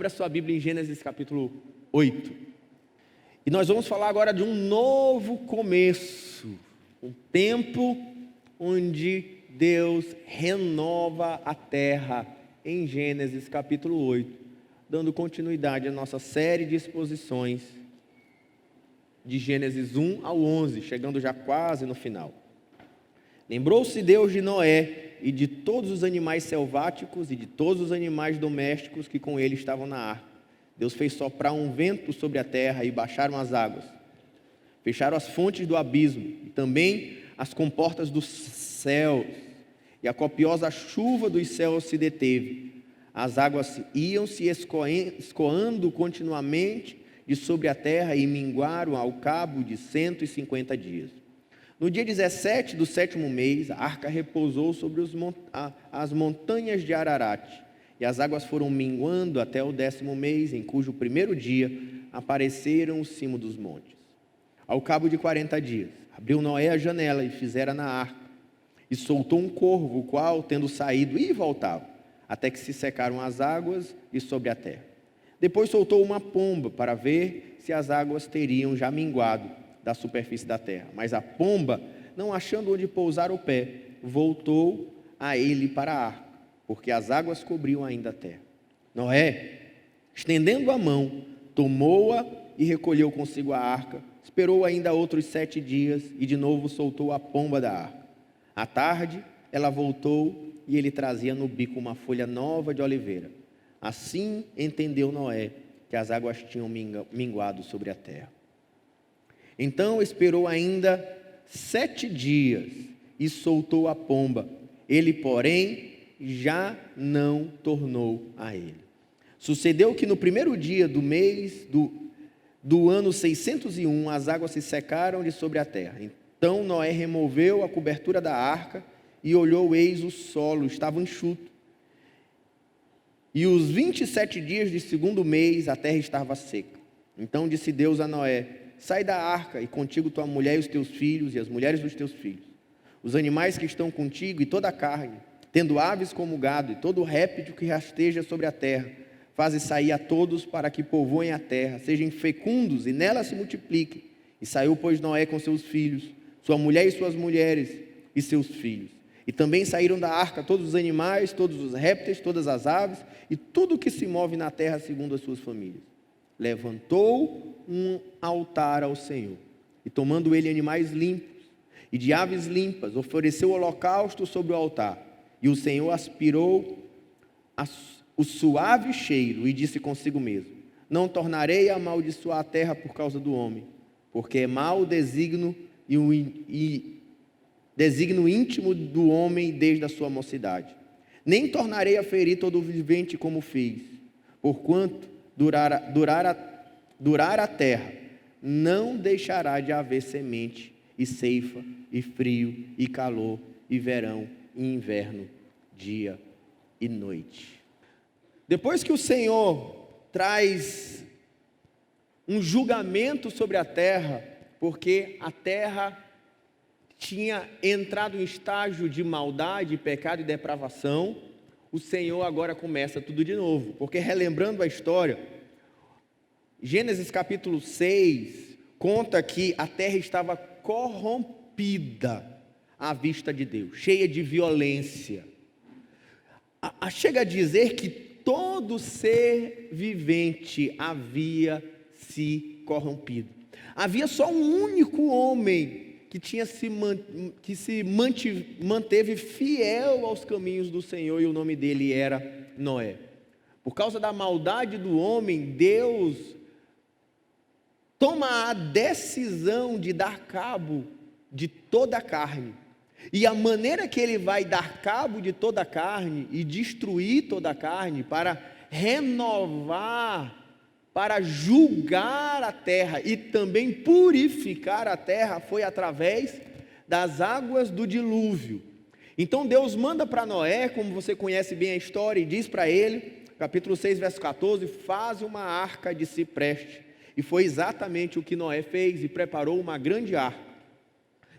Abra sua Bíblia em Gênesis capítulo 8. E nós vamos falar agora de um novo começo, um tempo onde Deus renova a terra em Gênesis capítulo 8, dando continuidade à nossa série de exposições de Gênesis 1 ao 11, chegando já quase no final. Lembrou-se Deus de Noé e de todos os animais selváticos e de todos os animais domésticos que com ele estavam na arca. Deus fez soprar um vento sobre a terra e baixaram as águas. Fecharam as fontes do abismo e também as comportas dos céus. E a copiosa chuva dos céus se deteve. As águas iam se escoando continuamente de sobre a terra e minguaram ao cabo de 150 dias. No dia 17 do 7º mês, a arca repousou sobre as montanhas de Ararat, e as águas foram minguando até o 10º mês, em cujo primeiro dia apareceram o cimo dos montes. Ao cabo de 40 dias, abriu Noé a janela e fizera na arca, e soltou um corvo, o qual, tendo saído, ia e voltava, até que se secaram as águas de sobre a terra. Depois soltou uma pomba, para ver se as águas teriam já minguado da superfície da terra. Mas a pomba, não achando onde pousar o pé, voltou a ele para a arca, porque as águas cobriam ainda a terra. Noé, estendendo a mão, tomou-a e recolheu consigo a arca, esperou ainda outros 7 dias e de novo soltou a pomba da arca. À tarde, ela voltou e ele trazia no bico uma folha nova de oliveira. Assim entendeu Noé que as águas tinham minguado sobre a terra. Então esperou ainda 7 dias e soltou a pomba. Ele, porém, já não tornou a ele. Sucedeu que no primeiro dia do mês do ano 601, as águas se secaram de sobre a terra. Então Noé removeu a cobertura da arca e olhou, eis o solo, estava enxuto. E os 27 dias de segundo mês, a terra estava seca. Então disse Deus a Noé: sai da arca, e contigo tua mulher e os teus filhos, e as mulheres dos teus filhos, os animais que estão contigo, e toda a carne, tendo aves como gado, e todo réptil que rasteja sobre a terra. Faze sair a todos, para que povoem a terra, sejam fecundos, e nela se multipliquem. E saiu, pois, Noé com seus filhos, sua mulher e suas mulheres, e seus filhos. E também saíram da arca todos os animais, todos os répteis, todas as aves, e tudo que se move na terra segundo as suas famílias. Levantou um altar ao Senhor, e tomando ele animais limpos e de aves limpas, ofereceu holocausto sobre o altar. E o Senhor aspirou o suave cheiro e disse consigo mesmo: não tornarei a amaldiçoar a terra por causa do homem, porque é mau o desígnio desígnio íntimo do homem desde a sua mocidade. Nem tornarei a ferir todo o vivente como fiz, porquanto durar a terra, não deixará de haver semente, e ceifa, e frio, e calor, e verão, e inverno, dia e noite. Depois que o Senhor traz um julgamento sobre a terra, porque a terra tinha entrado em estágio de maldade, pecado e depravação, o Senhor agora começa tudo de novo, porque relembrando a história, Gênesis capítulo 6 conta que a terra estava corrompida à vista de Deus, cheia de violência. Chega a dizer que todo ser vivente havia se corrompido. Havia só um único homem que se manteve fiel aos caminhos do Senhor, e o nome dele era Noé. Por causa da maldade do homem, Deus toma a decisão de dar cabo de toda a carne. E a maneira que ele vai dar cabo de toda a carne e destruir toda a carne para renovar, para julgar a terra e também purificar a terra, foi através das águas do dilúvio. Então Deus manda para Noé, como você conhece bem a história, e diz para ele, capítulo 6, verso 14, faz uma arca de cipreste. E foi exatamente o que Noé fez, e preparou uma grande arca.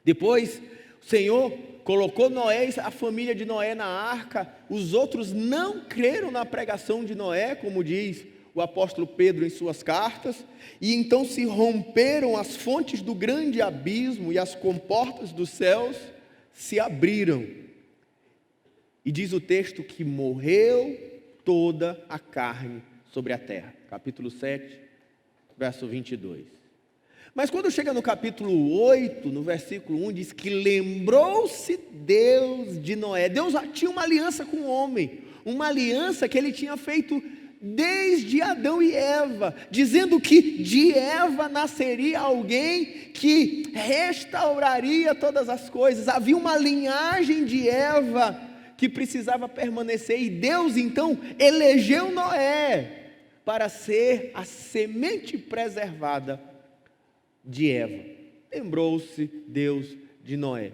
Depois o Senhor colocou Noé e a família de Noé na arca. Os outros não creram na pregação de Noé, como diz o apóstolo Pedro em suas cartas, e então se romperam as fontes do grande abismo e as comportas dos céus se abriram. E diz o texto que morreu toda a carne sobre a terra. Capítulo 7, verso 22. Mas quando chega no capítulo 8, no versículo 1, diz que lembrou-se Deus de Noé. Deus tinha uma aliança com o homem, uma aliança que ele tinha feito desde Adão e Eva, dizendo que de Eva nasceria alguém que restauraria todas as coisas. Havia uma linhagem de Eva que precisava permanecer, e Deus então elegeu Noé para ser a semente preservada de Eva. Lembrou-se Deus de Noé.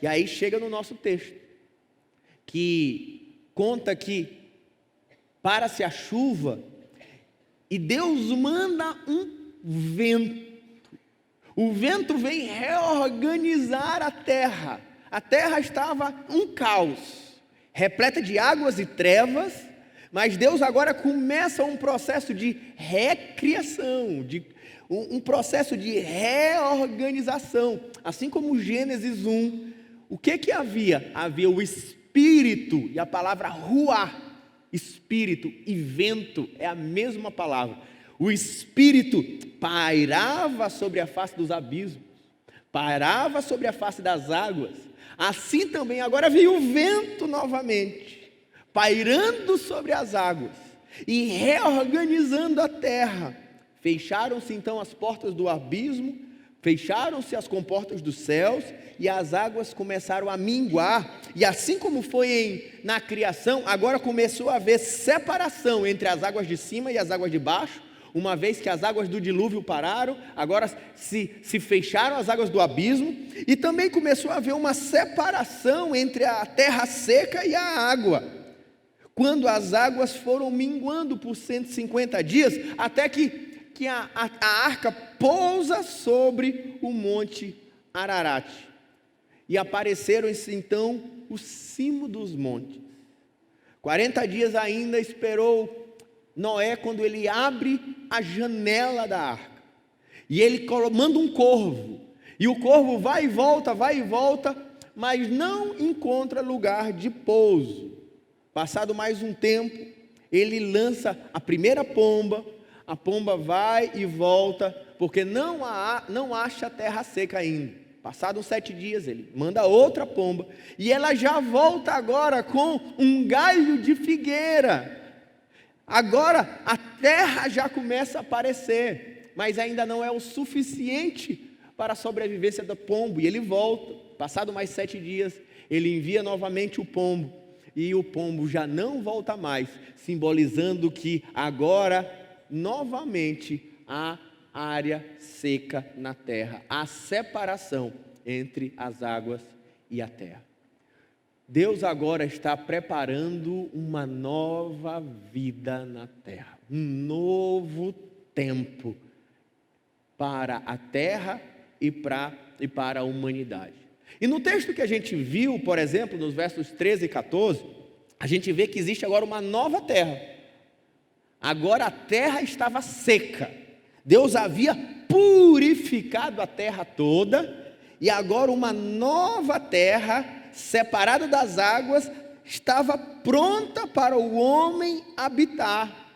E aí chega no nosso texto, que conta que para-se a chuva, e Deus manda um vento. O vento vem reorganizar a terra. A terra estava um caos, repleta de águas e trevas, mas Deus agora começa um processo de recriação, um processo de reorganização. Assim como Gênesis 1, o que havia? Havia o Espírito, e a palavra ruá, Espírito e vento é a mesma palavra. O Espírito pairava sobre a face dos abismos, pairava sobre a face das águas. Assim também agora veio o vento novamente, pairando sobre as águas e reorganizando a terra. Fecharam-se então as portas do abismo, fecharam-se as comportas dos céus, e as águas começaram a minguar. E assim como foi na criação, agora começou a haver separação entre as águas de cima e as águas de baixo. Uma vez que as águas do dilúvio pararam, agora se fecharam as águas do abismo, e também começou a haver uma separação entre a terra seca e a água, quando as águas foram minguando por 150 dias, até que a arca pousa sobre o monte Ararat, e apareceram-se então o cimo dos montes. 40 dias ainda esperou Noé, quando ele abre a janela da arca, e ele manda um corvo, e o corvo vai e volta, mas não encontra lugar de pouso. Passado mais um tempo, ele lança a primeira pomba, a pomba vai e volta, porque não acha terra seca ainda. Passados 7 dias, ele manda outra pomba, e ela já volta agora com um galho de figueira. Agora a terra já começa a aparecer, mas ainda não é o suficiente para a sobrevivência do pombo, e ele volta. Passado mais 7 dias, ele envia novamente o pombo, e o pombo já não volta mais, simbolizando que agora novamente há área seca na terra, há separação entre as águas e a terra. Deus agora está preparando uma nova vida na terra, um novo tempo para a terra e para a humanidade. E no texto que a gente viu, por exemplo, nos versos 13 e 14, a gente vê que existe agora uma nova terra. Agora a terra estava seca. Deus havia purificado a terra toda, e agora uma nova terra, separada das águas, estava pronta para o homem habitar.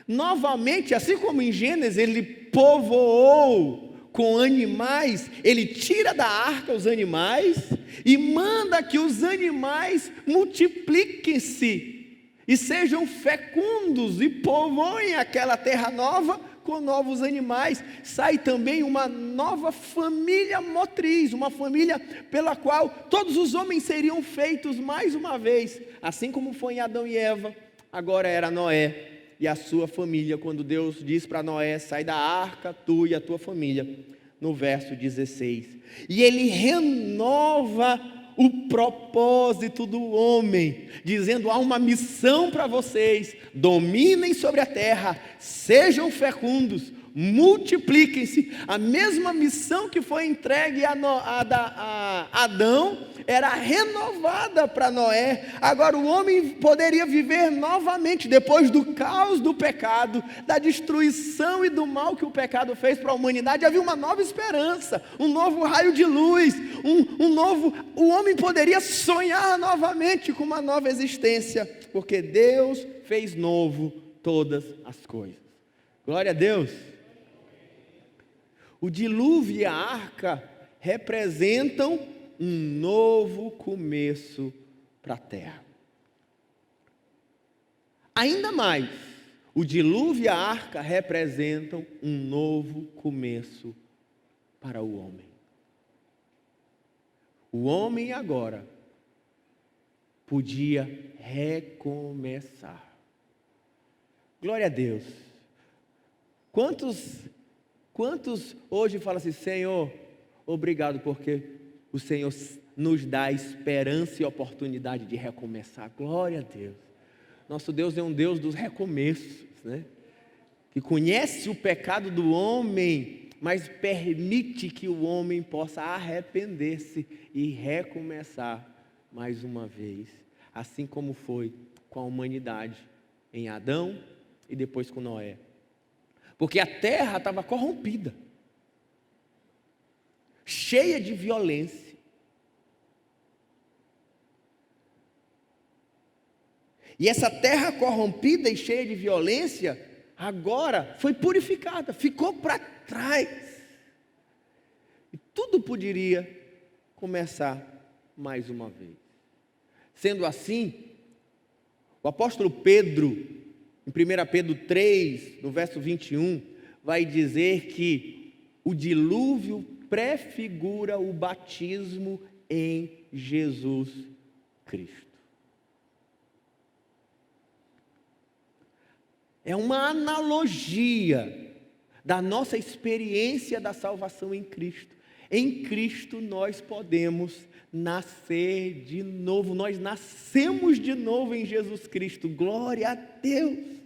Novamente, assim como em Gênesis, ele povoou com animais, ele tira da arca os animais e manda que os animais multipliquem-se e sejam fecundos e povoem aquela terra nova com novos animais. Sai também uma nova família motriz, uma família pela qual todos os homens seriam feitos mais uma vez, assim como foi em Adão e Eva. Agora era Noé e a sua família, quando Deus diz para Noé: sai da arca, tu e a tua família, no verso 16, e ele renova o propósito do homem, dizendo: há uma missão para vocês, dominem sobre a terra, sejam fecundos, multipliquem-se. A mesma missão que foi entregue a Adão era renovada para Noé. Agora o homem poderia viver novamente, depois do caos do pecado, da destruição e do mal que o pecado fez para a humanidade. Havia uma nova esperança, um novo raio de luz, o homem poderia sonhar novamente com uma nova existência, porque Deus fez novo todas as coisas. Glória a Deus. O dilúvio e a arca representam um novo começo para a terra. Ainda mais, o dilúvio e a arca representam um novo começo para o homem. O homem agora podia recomeçar. Glória a Deus. Quantos hoje falam assim: Senhor, obrigado porque o Senhor nos dá esperança e oportunidade de recomeçar. Glória a Deus. Nosso Deus é um Deus dos recomeços, né? Que conhece o pecado do homem, mas permite que o homem possa arrepender-se e recomeçar mais uma vez, assim como foi com a humanidade em Adão e depois com Noé. Porque a terra estava corrompida, cheia de violência. E essa terra corrompida e cheia de violência, agora foi purificada, ficou para trás. E tudo poderia começar mais uma vez. Sendo assim, o apóstolo Pedro, em 1 Pedro 3, no verso 21, vai dizer que o dilúvio prefigura o batismo em Jesus Cristo. É uma analogia da nossa experiência da salvação em Cristo. Em Cristo nós podemos nascer de novo, nós nascemos de novo em Jesus Cristo. Glória a Deus!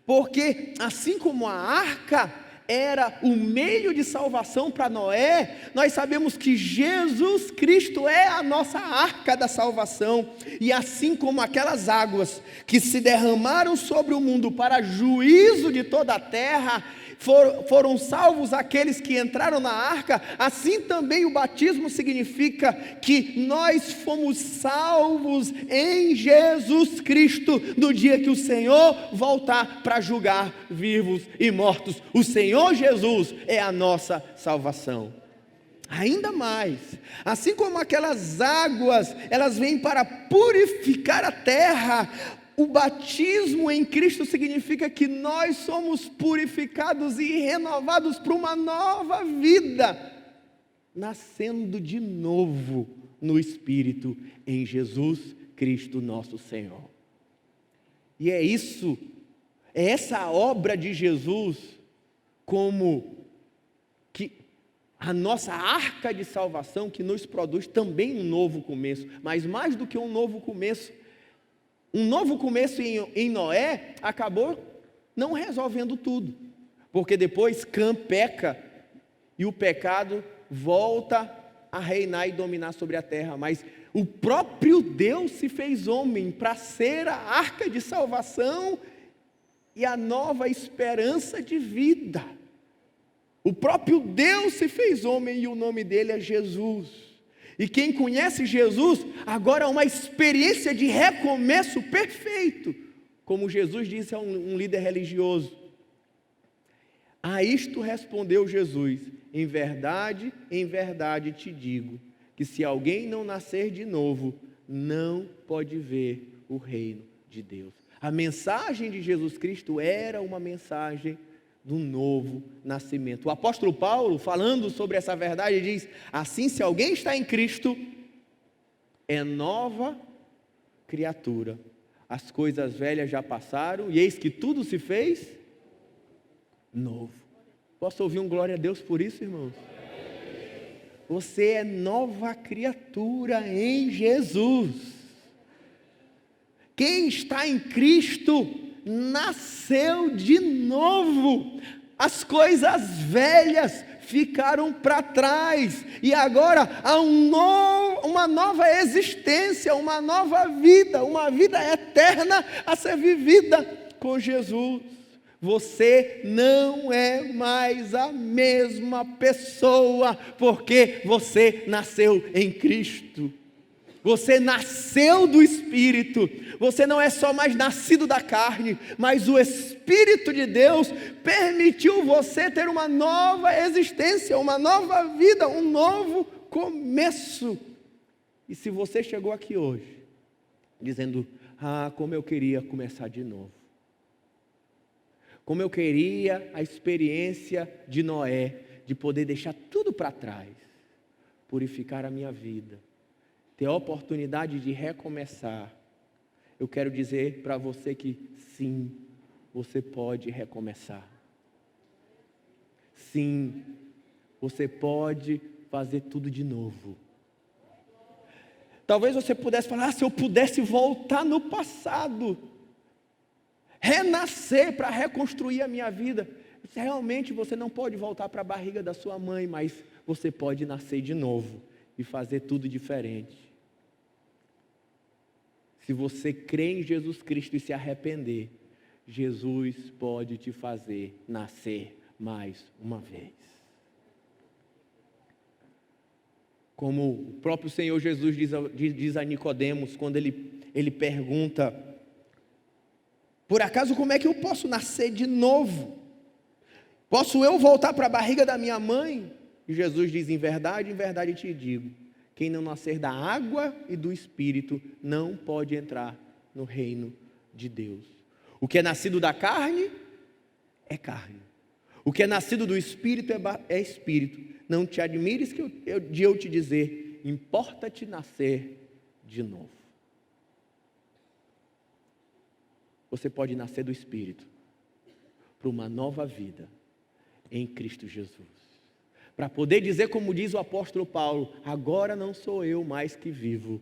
Porque assim como a arca era o meio de salvação para Noé, nós sabemos que Jesus Cristo é a nossa arca da salvação. E assim como aquelas águas que se derramaram sobre o mundo para juízo de toda a terra, foram salvos aqueles que entraram na arca, assim também o batismo significa que nós fomos salvos em Jesus Cristo, no dia que o Senhor voltar para julgar vivos e mortos. O Senhor Jesus é a nossa salvação. Ainda mais, assim como aquelas águas, elas vêm para purificar a terra, o batismo em Cristo significa que nós somos purificados e renovados para uma nova vida, nascendo de novo no Espírito, em Jesus Cristo nosso Senhor. E é essa obra de Jesus, como que a nossa arca de salvação, que nos produz também um novo começo, mas mais do que um novo começo em Noé acabou não resolvendo tudo, porque depois Cã peca e o pecado volta a reinar e dominar sobre a terra, mas o próprio Deus se fez homem para ser a arca de salvação e a nova esperança de vida. O próprio Deus se fez homem e o nome dele é Jesus. E quem conhece Jesus, agora é uma experiência de recomeço perfeito. Como Jesus disse a um líder religioso. A isto respondeu Jesus: em verdade te digo, que se alguém não nascer de novo, não pode ver o reino de Deus. A mensagem de Jesus Cristo era uma mensagem do novo nascimento. O apóstolo Paulo, falando sobre essa verdade, diz: assim, se alguém está em Cristo, é nova criatura. As coisas velhas já passaram, e eis que tudo se fez novo. Posso ouvir um glória a Deus por isso, irmãos? Você é nova criatura em Jesus. Quem está em Cristo nasceu de novo. As coisas velhas ficaram para trás, e agora há uma nova existência, uma nova vida, uma vida eterna a ser vivida com Jesus. Você não é mais a mesma pessoa, porque você nasceu em Cristo. Você nasceu do Espírito. Você não é só mais nascido da carne, mas o Espírito de Deus permitiu você ter uma nova existência, uma nova vida, um novo começo. E se você chegou aqui hoje dizendo: como eu queria começar de novo, como eu queria a experiência de Noé, de poder deixar tudo para trás, purificar a minha vida, ter a oportunidade de recomeçar. Eu quero dizer para você que sim, você pode recomeçar. Sim, você pode fazer tudo de novo. Talvez você pudesse falar: se eu pudesse voltar no passado, renascer para reconstruir a minha vida. Realmente você não pode voltar para a barriga da sua mãe, mas você pode nascer de novo e fazer tudo diferente. Se você crê em Jesus Cristo e se arrepender, Jesus pode te fazer nascer mais uma vez. Como o próprio Senhor Jesus diz a Nicodemos, quando ele pergunta: por acaso como é que eu posso nascer de novo? Posso eu voltar para a barriga da minha mãe? E Jesus diz: em verdade te digo, quem não nascer da água e do Espírito não pode entrar no reino de Deus. O que é nascido da carne é carne. O que é nascido do Espírito é Espírito. Não te admires de eu te dizer: importa-te nascer de novo. Você pode nascer do Espírito para uma nova vida em Cristo Jesus. Para poder dizer, como diz o apóstolo Paulo: agora não sou eu mais que vivo,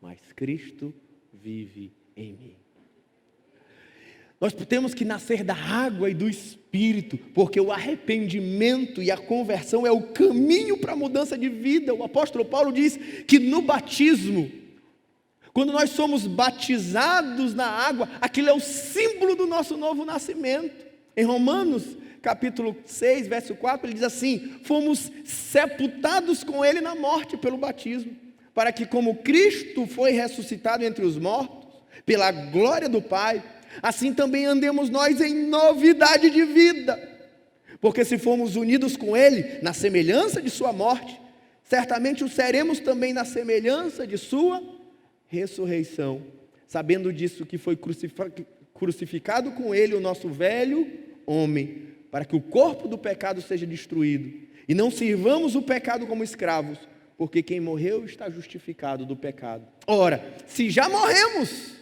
mas Cristo vive em mim. Nós temos que nascer da água e do Espírito, porque o arrependimento e a conversão é o caminho para a mudança de vida. O apóstolo Paulo diz que no batismo, quando nós somos batizados na água, aquilo é o símbolo do nosso novo nascimento. Em Romanos capítulo 6, verso 4, ele diz assim: fomos sepultados com ele na morte pelo batismo, para que como Cristo foi ressuscitado entre os mortos, pela glória do Pai, assim também andemos nós em novidade de vida. Porque se formos unidos com ele na semelhança de sua morte, certamente o seremos também na semelhança de sua ressurreição, sabendo disso, que foi crucificado com ele o nosso velho homem, para que o corpo do pecado seja destruído, e não sirvamos o pecado como escravos, porque quem morreu está justificado do pecado. Ora, se já morremos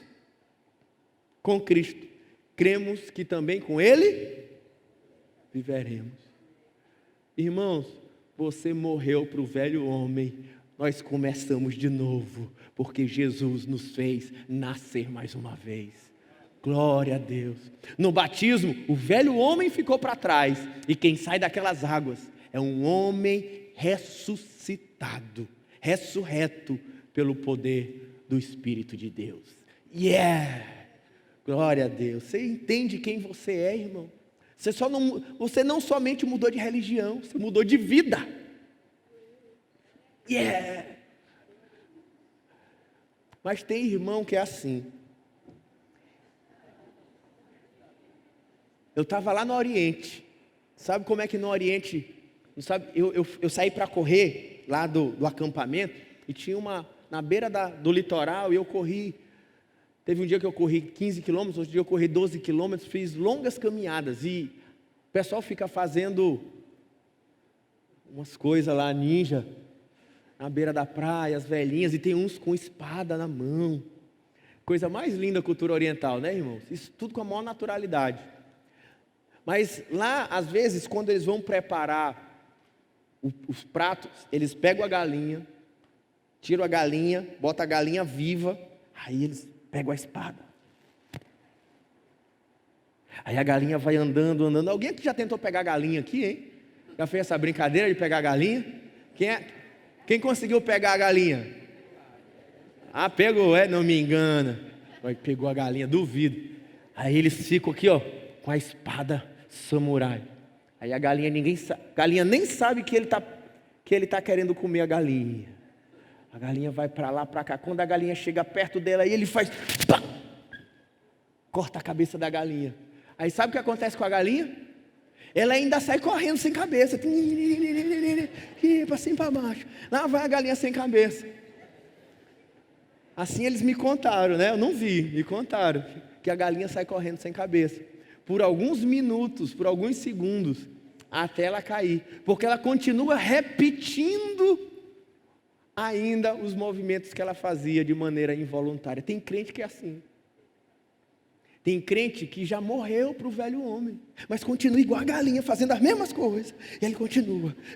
com Cristo, cremos que também com ele viveremos. Irmãos, você morreu para o velho homem, nós começamos de novo, porque Jesus nos fez nascer mais uma vez. Glória a Deus. No batismo, o velho homem ficou para trás, e quem sai daquelas águas é um homem ressuscitado, ressurreto pelo poder do Espírito de Deus. Glória a Deus. Você entende quem você é, irmão? Você não somente mudou de religião, você mudou de vida. Mas tem irmão que é assim. Eu estava lá no Oriente. Sabe como é que no Oriente, sabe, eu saí para correr lá do acampamento, e tinha na beira do litoral, e eu corri. Teve um dia que eu corri 15 quilômetros, outro dia eu corri 12 quilômetros, fiz longas caminhadas, e o pessoal fica fazendo umas coisas lá, ninja, na beira da praia, as velhinhas, e tem uns com espada na mão. Coisa mais linda, cultura oriental, né, irmãos? Isso tudo com a maior naturalidade. Mas lá, às vezes, quando eles vão preparar os pratos, eles pegam a galinha, tiram a galinha, botam a galinha viva, aí eles pegam a espada. Aí a galinha vai andando, andando. Alguém que já tentou pegar a galinha aqui, hein? Já fez essa brincadeira de pegar a galinha? Quem conseguiu pegar a galinha? Ah, pegou, não me engana. Pegou a galinha, duvido. Aí eles ficam aqui, ó, com a espada samurai. Aí a galinha, galinha nem sabe que ele tá querendo comer a galinha. A galinha vai para lá, para cá. Quando a galinha chega perto dela, aí ele faz, pá, corta a cabeça da galinha. Aí sabe o que acontece com a galinha? Ela ainda sai correndo sem cabeça, para cima e para baixo. Lá vai a galinha sem cabeça. Assim eles me contaram, né? Eu não vi, me contaram que a galinha sai correndo sem cabeça por alguns minutos, por alguns segundos, até ela cair, porque ela continua repetindo ainda os movimentos que ela fazia de maneira involuntária. Tem crente que é assim. Tem crente que já morreu para o velho homem, mas continua igual a galinha, fazendo as mesmas coisas. E ele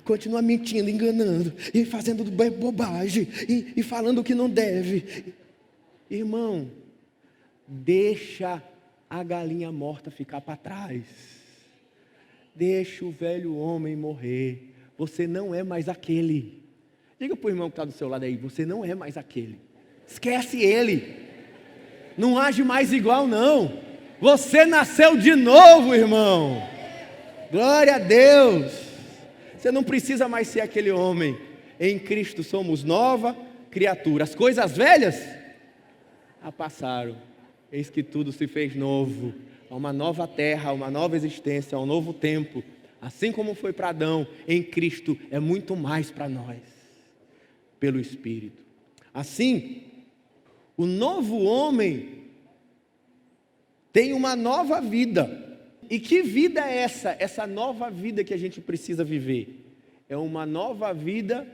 continua mentindo, enganando, e fazendo bobagem, e falando o que não deve. Irmão, deixa a galinha morta ficar para trás. Deixa o velho homem morrer. Você não é mais aquele. Diga para o irmão que está do seu lado aí, você não é mais aquele. Esquece ele. Não age mais igual não. Você nasceu de novo, irmão. Glória a Deus. Você não precisa mais ser aquele homem. Em Cristo somos nova criatura. As coisas velhas passaram. Eis que tudo se fez novo. Há uma nova terra, uma nova existência, há um novo tempo. Assim como foi para Adão, em Cristo é muito mais para nós. Pelo Espírito. Assim, o novo homem tem uma nova vida. E que vida é essa? Essa nova vida que a gente precisa viver. É uma nova vida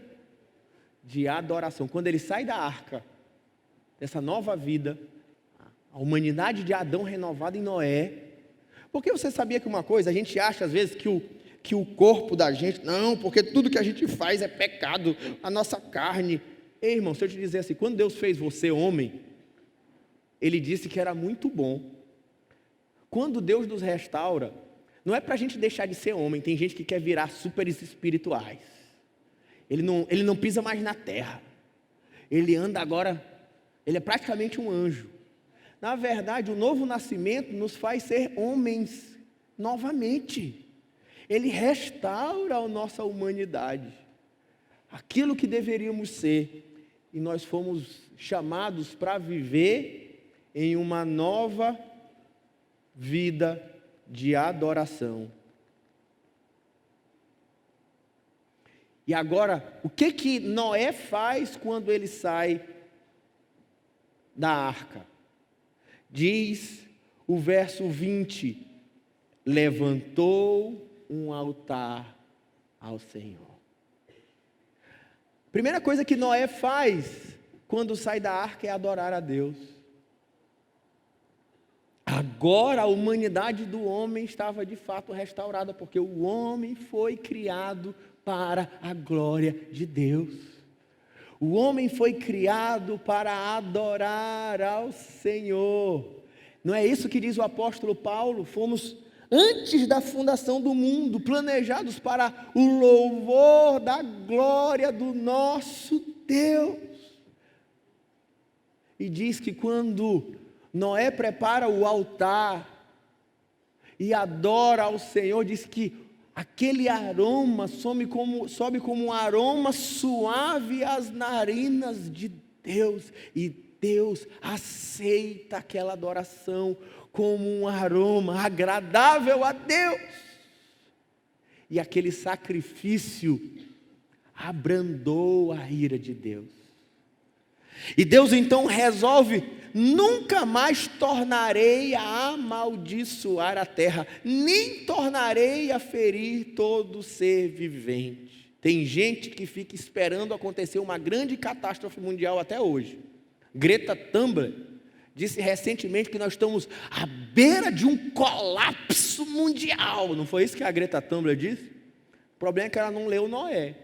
de adoração. Quando ele sai da arca, dessa nova vida, a humanidade de Adão renovada em Noé. Porque você sabia que uma coisa, a gente acha às vezes que o corpo da gente, não, porque tudo que a gente faz é pecado, a nossa carne. Ei, irmão, se eu te dizer assim, quando Deus fez você homem, Ele disse que era muito bom. Quando Deus nos restaura, não é para a gente deixar de ser homem. Tem gente que quer virar superes espirituais. Ele não pisa mais na terra. Ele anda agora, ele é praticamente um anjo. Na verdade, o novo nascimento nos faz ser homens novamente. Ele restaura a nossa humanidade. Aquilo que deveríamos ser. E nós fomos chamados para viver em uma nova vida de adoração. E agora, o que Noé faz quando ele sai da arca? Diz o verso 20: levantou um altar ao Senhor. Primeira coisa que Noé faz quando sai da arca é adorar a Deus. Agora a humanidade do homem estava de fato restaurada, porque o homem foi criado para a glória de Deus. O homem foi criado para adorar ao Senhor. Não é isso que diz o apóstolo Paulo? Fomos, antes da fundação do mundo, planejados para o louvor da glória do nosso Deus. E diz que quando Noé prepara o altar e adora ao Senhor, diz que aquele aroma sobe como um aroma suave às narinas de Deus. E Deus aceita aquela adoração como um aroma agradável a Deus. E aquele sacrifício abrandou a ira de Deus. E Deus então resolve: nunca mais tornarei a amaldiçoar a terra, nem tornarei a ferir todo ser vivente. Tem gente que fica esperando acontecer uma grande catástrofe mundial até hoje. Greta Thunberg disse recentemente que nós estamos à beira de um colapso mundial. Não foi isso que a Greta Thunberg disse? O problema é que ela não leu Noé.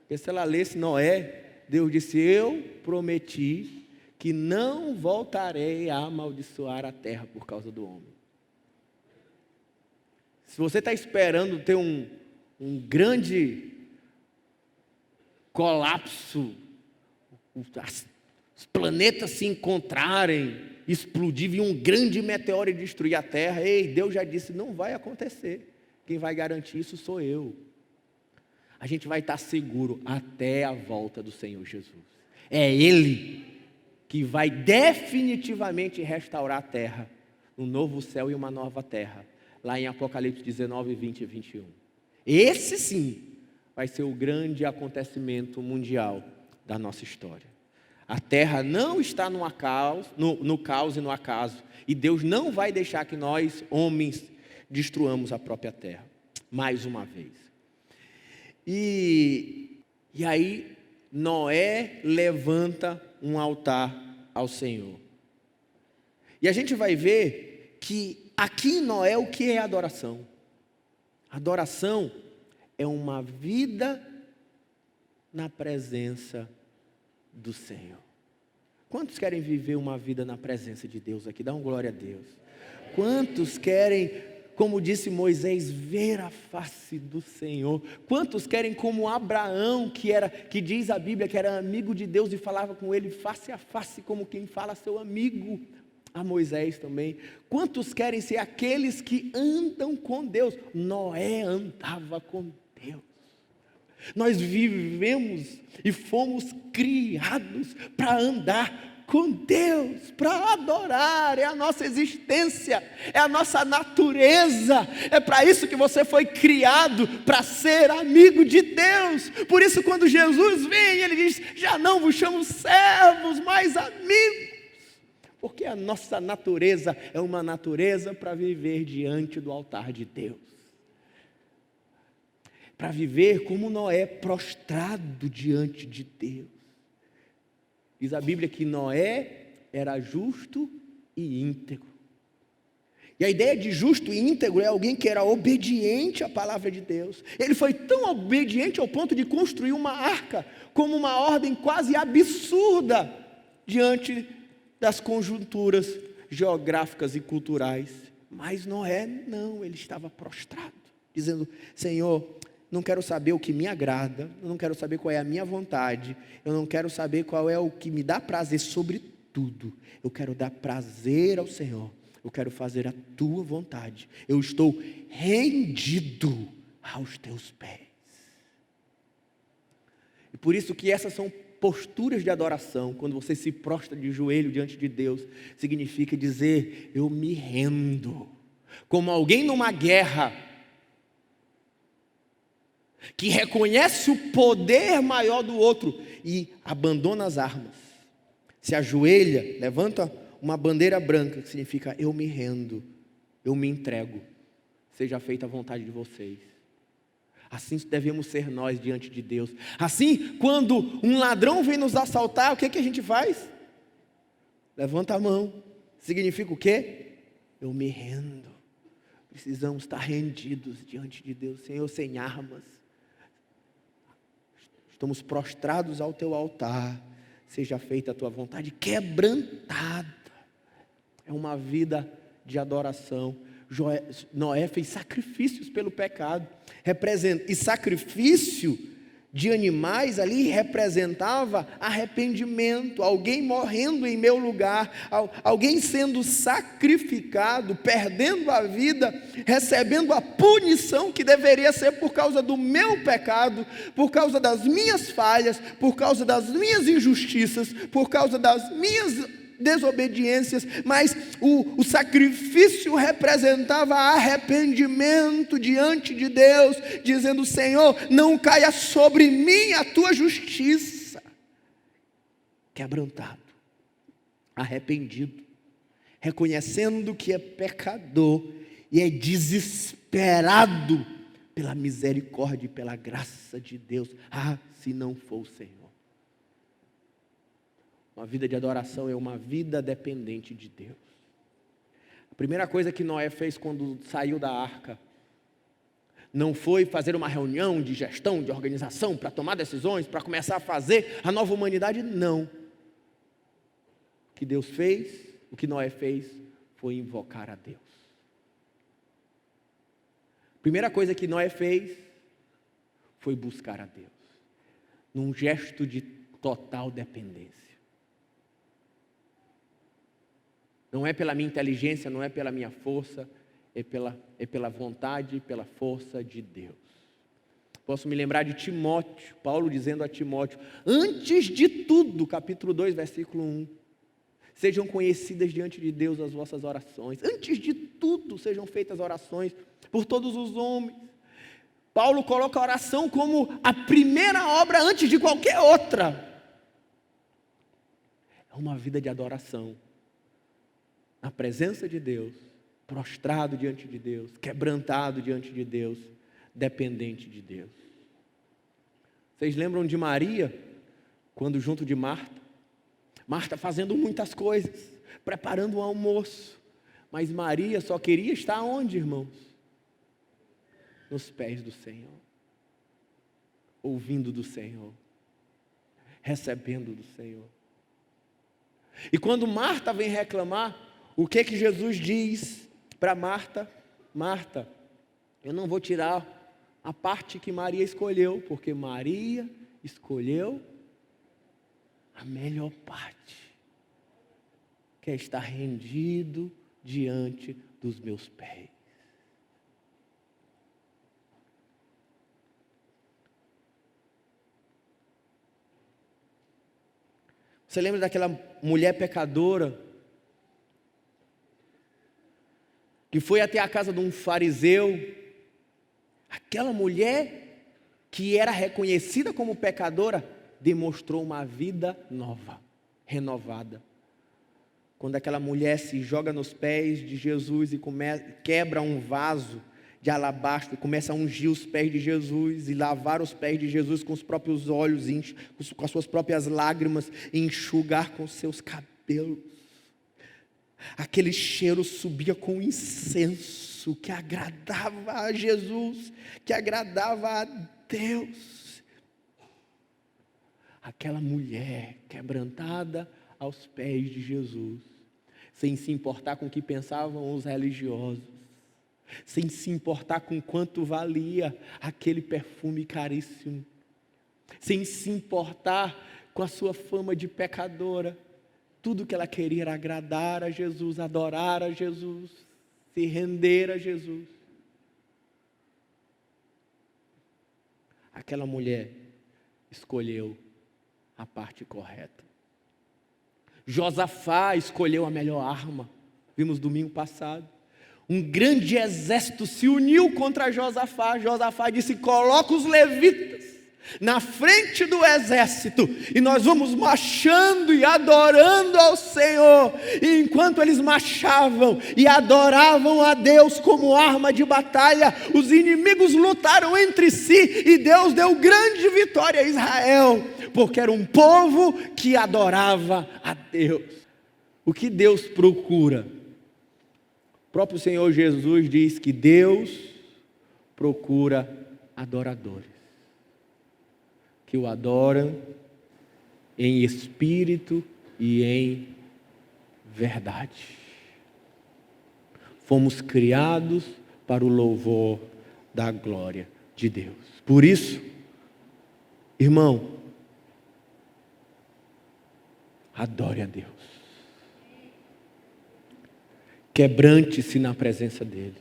Porque se ela lesse Noé, Deus disse: eu prometi que não voltarei a amaldiçoar a terra por causa do homem. Se você está esperando ter um grande colapso, os planetas se encontrarem, explodir, vir um grande meteoro e destruir a Terra, ei, Deus já disse, não vai acontecer. Quem vai garantir isso sou eu. A gente vai estar seguro até a volta do Senhor Jesus. É Ele que vai definitivamente restaurar a terra, um novo céu e uma nova terra, lá em Apocalipse 19, 20 e 21. Esse sim vai ser o grande acontecimento mundial da nossa história. A terra não está no caos e no acaso, e Deus não vai deixar que nós, homens, destruamos a própria terra, mais uma vez. E aí Noé levanta um altar ao Senhor. E a gente vai ver que aqui em Noé o que é adoração? Adoração é uma vida na presença do Senhor. Quantos querem viver uma vida na presença de Deus aqui? Dá uma glória a Deus. Quantos querem, como disse Moisés, ver a face do Senhor? Quantos querem como Abraão, que diz a Bíblia que era amigo de Deus e falava com ele face a face, como quem fala seu amigo? A Moisés também. Quantos querem ser aqueles que andam com Deus? Noé andava com Deus. Nós vivemos e fomos criados para andar com Deus, para adorar, é a nossa existência, é a nossa natureza, é para isso que você foi criado, para ser amigo de Deus. Por isso quando Jesus vem, Ele diz, já não vos chamo servos, mas amigos, porque a nossa natureza é uma natureza para viver diante do altar de Deus, para viver como Noé, prostrado diante de Deus. Diz a Bíblia que Noé era justo e íntegro. E a ideia de justo e íntegro é alguém que era obediente à palavra de Deus. Ele foi tão obediente ao ponto de construir uma arca, como uma ordem quase absurda, diante das conjunturas geográficas e culturais. Mas Noé não, ele estava prostrado, dizendo, Senhor, não quero saber o que me agrada, eu não quero saber qual é a minha vontade, eu não quero saber qual é o que me dá prazer sobre tudo, eu quero dar prazer ao Senhor, eu quero fazer a tua vontade, eu estou rendido aos teus pés. E por isso que essas são posturas de adoração. Quando você se prostra de joelho diante de Deus, significa dizer, eu me rendo, como alguém numa guerra, que reconhece o poder maior do outro e abandona as armas, se ajoelha, levanta uma bandeira branca, que significa eu me rendo, eu me entrego, seja feita a vontade de vocês. Assim devemos ser nós diante de Deus. Assim, quando um ladrão vem nos assaltar, o que a gente faz? Levanta a mão. Significa o quê? Eu me rendo. Precisamos estar rendidos diante de Deus, Senhor, sem armas. Estamos prostrados ao teu altar, seja feita a tua vontade, quebrantada. É uma vida de adoração. Noé fez sacrifícios pelo pecado, e sacrifício de animais ali representava arrependimento, alguém morrendo em meu lugar, alguém sendo sacrificado, perdendo a vida, recebendo a punição que deveria ser por causa do meu pecado, por causa das minhas falhas, por causa das minhas injustiças, por causa das minhas desobediências, mas o sacrifício representava arrependimento diante de Deus, dizendo, Senhor, não caia sobre mim a tua justiça. Quebrantado, arrependido, reconhecendo que é pecador e é desesperado pela misericórdia e pela graça de Deus. Se não for o Senhor. Uma vida de adoração é uma vida dependente de Deus. A primeira coisa que Noé fez quando saiu da arca, não foi fazer uma reunião de gestão, de organização, para tomar decisões, para começar a fazer a nova humanidade, não. O que Deus fez, o que Noé fez, foi invocar a Deus. Primeira coisa que Noé fez foi buscar a Deus, num gesto de total dependência. Não é pela minha inteligência, não é pela minha força, é pela vontade e pela força de Deus. Posso me lembrar de Timóteo, Paulo dizendo a Timóteo, antes de tudo, capítulo 2, versículo 1, sejam conhecidas diante de Deus as vossas orações. Antes de tudo, sejam feitas orações por todos os homens. Paulo coloca a oração como a primeira obra antes de qualquer outra. É uma vida de adoração, na presença de Deus, prostrado diante de Deus, quebrantado diante de Deus, dependente de Deus. Vocês lembram de Maria, quando junto de Marta fazendo muitas coisas, preparando um almoço, mas Maria só queria estar onde, irmãos? Nos pés do Senhor, ouvindo do Senhor, recebendo do Senhor. E quando Marta vem reclamar, o que Jesus diz para Marta? Marta, eu não vou tirar a parte que Maria escolheu, porque Maria escolheu a melhor parte, que é estar rendido diante dos meus pés. Você lembra daquela mulher pecadora que foi até a casa de um fariseu? Aquela mulher que era reconhecida como pecadora demonstrou uma vida nova, renovada. Quando aquela mulher se joga nos pés de Jesus e quebra um vaso de alabastro, começa a ungir os pés de Jesus e lavar os pés de Jesus com os próprios olhos, com as suas próprias lágrimas, e enxugar com os seus cabelos. Aquele cheiro subia com incenso que agradava a Jesus, que agradava a Deus. Aquela mulher quebrantada aos pés de Jesus, sem se importar com o que pensavam os religiosos, sem se importar com quanto valia aquele perfume caríssimo, sem se importar com a sua fama de pecadora. Tudo que ela queria era agradar a Jesus, adorar a Jesus, se render a Jesus. Aquela mulher escolheu a parte correta. Josafá escolheu a melhor arma. Vimos domingo passado. Um grande exército se uniu contra Josafá. Josafá disse: coloca os levitas na frente do exército, e nós vamos marchando e adorando ao Senhor. E enquanto eles marchavam e adoravam a Deus como arma de batalha, os inimigos lutaram entre si, e Deus deu grande vitória a Israel, porque era um povo que adorava a Deus. O que Deus procura? O próprio Senhor Jesus diz que Deus procura adoradores que o adoram em espírito e em verdade. Fomos criados para o louvor da glória de Deus. Por isso, irmão, adore a Deus. Quebrante-se na presença dEle.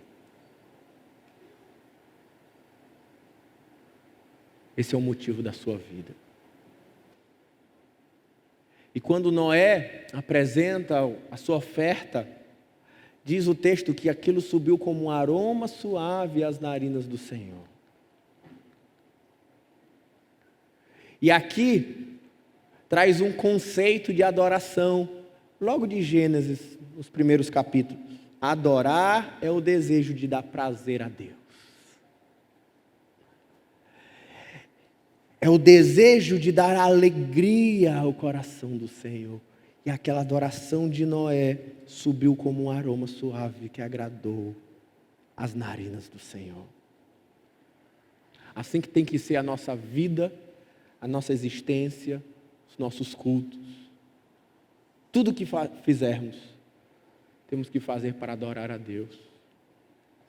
Esse é o motivo da sua vida. E quando Noé apresenta a sua oferta, diz o texto que aquilo subiu como um aroma suave às narinas do Senhor. E aqui traz um conceito de adoração, logo de Gênesis, nos primeiros capítulos. Adorar é o desejo de dar prazer a Deus. É o desejo de dar alegria ao coração do Senhor. E aquela adoração de Noé subiu como um aroma suave que agradou as narinas do Senhor. Assim que tem que ser a nossa vida, a nossa existência, os nossos cultos. Tudo que fizermos, temos que fazer para adorar a Deus.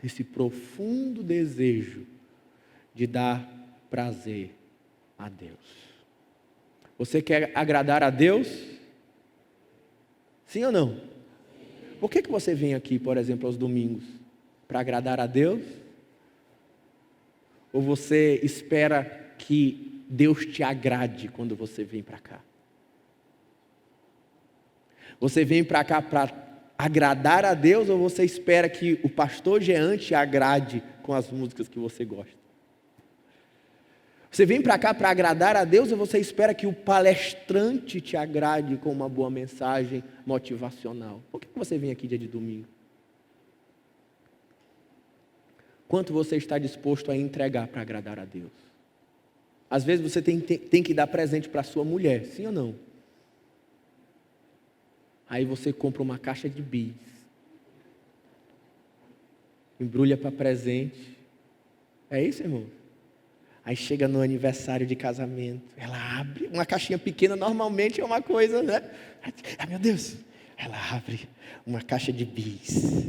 esse profundo desejo de dar prazer a Deus. Você quer agradar a Deus? Sim ou não? Por que você vem aqui, por exemplo, aos domingos? Para agradar a Deus? Ou você espera que Deus te agrade quando você vem para cá? Você vem para cá para agradar a Deus ou você espera que o pastor Jean te agrade com as músicas que você gosta? Você vem para cá para agradar a Deus ou você espera que o palestrante te agrade com uma boa mensagem motivacional? Por que você vem aqui dia de domingo? Quanto você está disposto a entregar para agradar a Deus? Às vezes você tem que dar presente para sua mulher, sim ou não? Aí você compra uma caixa de bis, embrulha para presente. É isso, irmão? Aí chega no aniversário de casamento, ela abre uma caixinha pequena, normalmente é uma coisa, né? Ah, meu Deus, ela abre uma caixa de bis.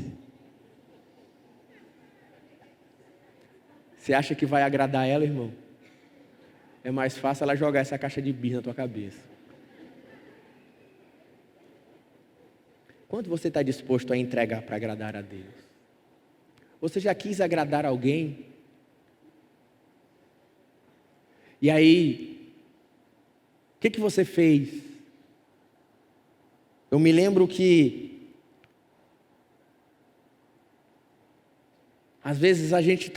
Você acha que vai agradar ela, irmão? É mais fácil ela jogar essa caixa de bis na tua cabeça. Quanto você está disposto a entregar para agradar a Deus? Você já quis agradar alguém? E aí, o que você fez? Eu me lembro que, às vezes a gente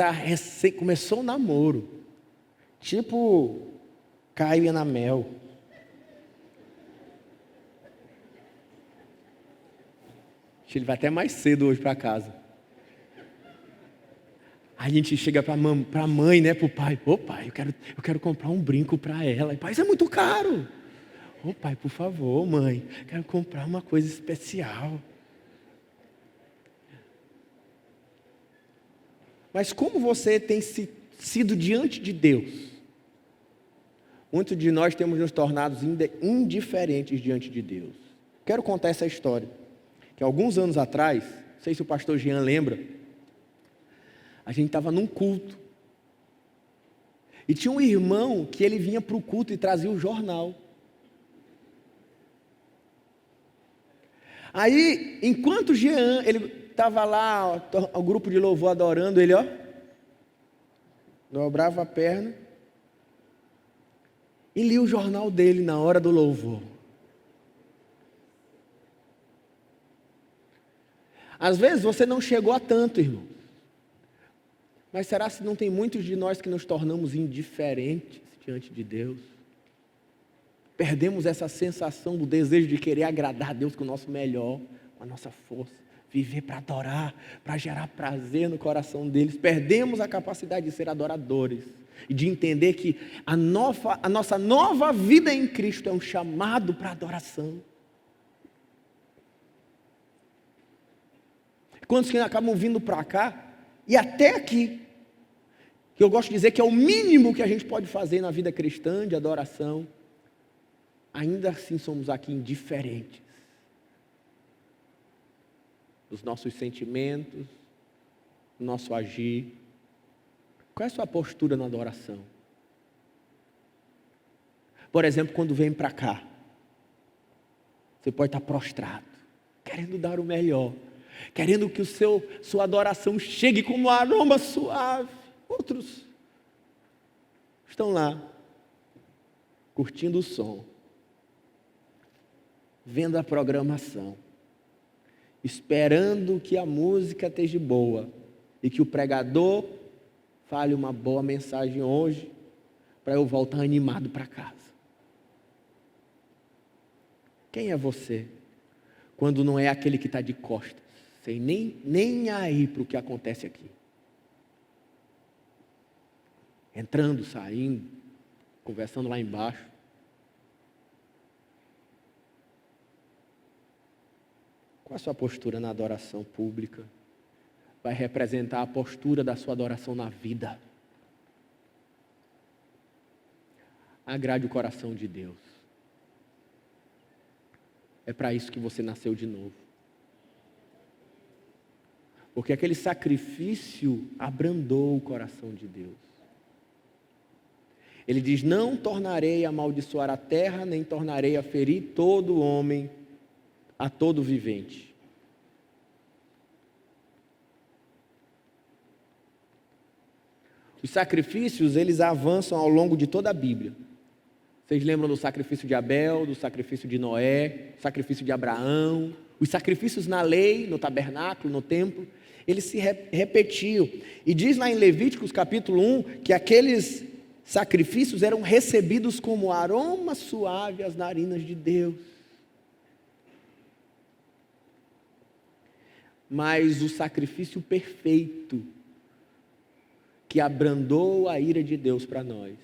começou um namoro, tipo Caio e Anamel. Ele vai até mais cedo hoje para casa. Aí a gente chega para a mãe, né, para o pai. Ô pai, eu quero comprar um brinco para ela. E pai, isso é muito caro. Ô pai, por favor, mãe, quero comprar uma coisa especial. Mas como você tem sido diante de Deus? Muitos de nós temos nos tornado indiferentes diante de Deus. Quero contar essa história. Que alguns anos atrás, não sei se o pastor Jean lembra, a gente estava num culto. E tinha um irmão que ele vinha para o culto e trazia o jornal. Aí, enquanto Jean, ele estava lá, o grupo de louvor adorando, ele, dobrava a perna e lia o jornal dele na hora do louvor. Às vezes você não chegou a tanto, irmão. Mas será que não tem muitos de nós que nos tornamos indiferentes diante de Deus? Perdemos essa sensação do desejo de querer agradar a Deus com o nosso melhor, com a nossa força, viver para adorar, para gerar prazer no coração deles. Perdemos a capacidade de ser adoradores e de entender que a nossa nova vida em Cristo é um chamado para adoração. Quantos que acabam vindo para cá, e até aqui, que eu gosto de dizer que é o mínimo que a gente pode fazer na vida cristã, de adoração, ainda assim somos aqui indiferentes dos nossos sentimentos, do nosso agir. Qual é a sua postura na adoração? Por exemplo, quando vem para cá, você pode estar prostrado, querendo dar o melhor, querendo que sua adoração chegue como um aroma suave. Outros estão lá, curtindo o som, vendo a programação, esperando que a música esteja boa e que o pregador fale uma boa mensagem hoje, para eu voltar animado para casa. Quem é você quando não é aquele que está de costas, sem nem aí para o que acontece aqui? Entrando, saindo, conversando lá embaixo. Qual a sua postura na adoração pública? Vai representar a postura da sua adoração na vida. Agrade o coração de Deus. É para isso que você nasceu de novo. Porque aquele sacrifício abrandou o coração de Deus. Ele diz: não tornarei a amaldiçoar a terra, nem tornarei a ferir todo homem, a todo vivente. Os sacrifícios, eles avançam ao longo de toda a Bíblia. Vocês lembram do sacrifício de Abel, do sacrifício de Noé, do sacrifício de Abraão? Os sacrifícios na lei, no tabernáculo, no templo, eles se repetiam. E diz lá em Levíticos capítulo 1, que aqueles sacrifícios eram recebidos como aroma suave às narinas de Deus. Mas o sacrifício perfeito, que abrandou a ira de Deus para nós,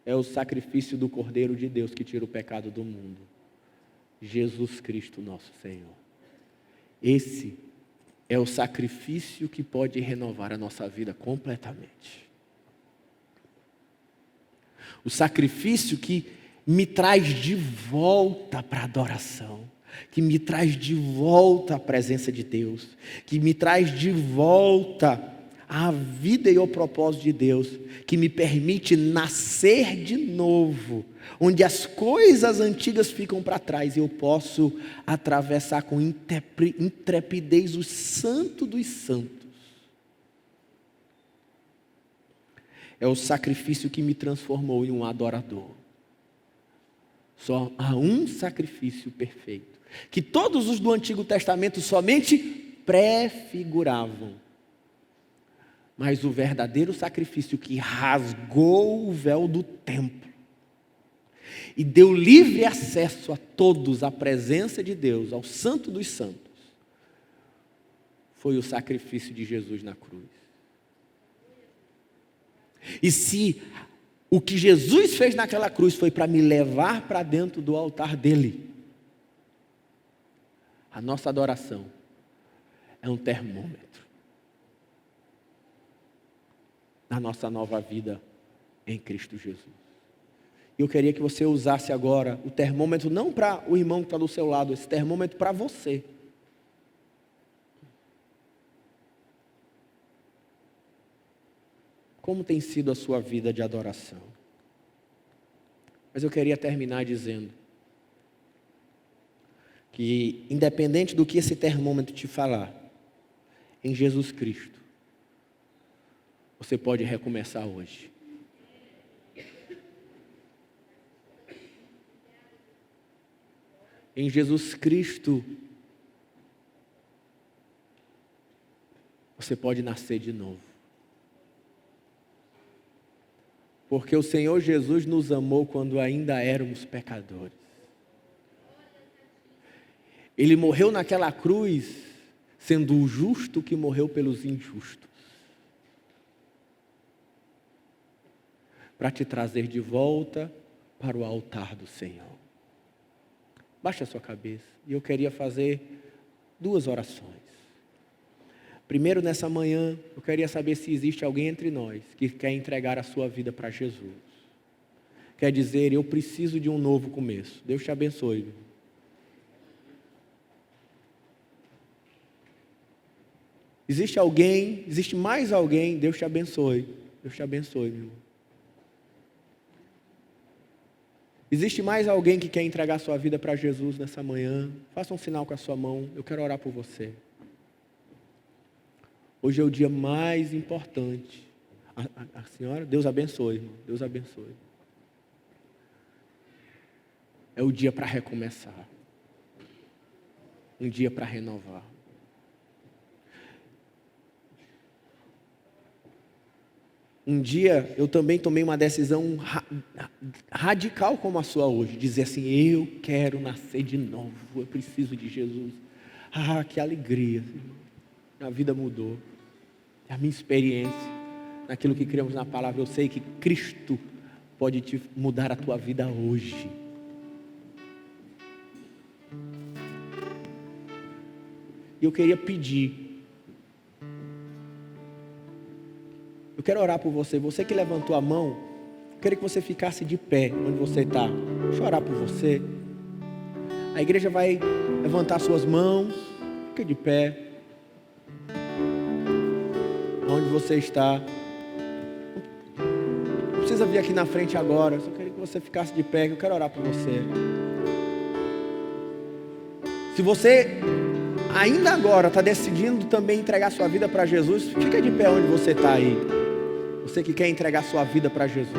é o sacrifício do Cordeiro de Deus que tira o pecado do mundo, Jesus Cristo nosso Senhor. Esse é o sacrifício que pode renovar a nossa vida completamente. O sacrifício que me traz de volta para a adoração, que me traz de volta à presença de Deus, que me traz de volta à vida e ao propósito de Deus, que me permite nascer de novo, onde as coisas antigas ficam para trás e eu posso atravessar com intrepidez o santo dos santos. É o sacrifício que me transformou em um adorador. Só há um sacrifício perfeito, que todos os do Antigo Testamento somente prefiguravam. Mas o verdadeiro sacrifício que rasgou o véu do templo e deu livre acesso a todos à presença de Deus, ao Santo dos Santos, foi o sacrifício de Jesus na cruz. E se o que Jesus fez naquela cruz foi para me levar para dentro do altar dele, a nossa adoração é um termômetro na nossa nova vida em Cristo Jesus. E eu queria que você usasse agora o termômetro, não para o irmão que está do seu lado, esse termômetro para você. Como tem sido a sua vida de adoração? Mas eu queria terminar dizendo que, independente do que esse termômetro te falar, em Jesus Cristo, você pode recomeçar hoje. Em Jesus Cristo, você pode nascer de novo. Porque o Senhor Jesus nos amou quando ainda éramos pecadores. Ele morreu naquela cruz, sendo o justo que morreu pelos injustos, para te trazer de volta para o altar do Senhor. Baixa a sua cabeça. E eu queria fazer 2 orações. Primeiro, nessa manhã, eu queria saber se existe alguém entre nós que quer entregar a sua vida para Jesus. Quer dizer, eu preciso de um novo começo. Deus te abençoe. Existe alguém, existe mais alguém, Deus te abençoe. Deus te abençoe, meu irmão. Existe mais alguém que quer entregar sua vida para Jesus nessa manhã? Faça um sinal com a sua mão, eu quero orar por você. Hoje é o dia mais importante. A senhora, Deus abençoe, irmão. Deus abençoe. É o dia para recomeçar. Um dia para renovar. Um dia eu também tomei uma decisão radical como a sua hoje. Dizer assim, eu quero nascer de novo. Eu preciso de Jesus. Ah, que alegria. A vida mudou. A minha experiência, naquilo que criamos na palavra, eu sei que Cristo pode te mudar a tua vida hoje. E eu queria pedir, eu quero orar por você, você que levantou a mão, eu queria que você ficasse de pé, onde você está. Deixa eu orar por você. A igreja vai levantar suas mãos, fica de pé. onde você está. Não precisa vir aqui na frente agora, eu só queria que você ficasse de pé, que eu quero orar por você. Se você ainda agora está decidindo também entregar sua vida para Jesus, fica de pé onde você está aí. Você que quer entregar sua vida para Jesus.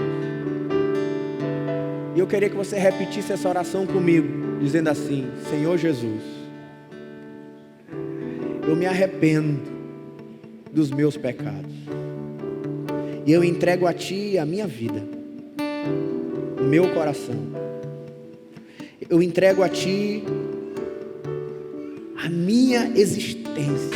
E eu queria que você repetisse essa oração comigo, dizendo assim: Senhor Jesus, eu me arrependo dos meus pecados. E eu entrego a Ti a minha vida, o meu coração. Eu entrego a Ti a minha existência.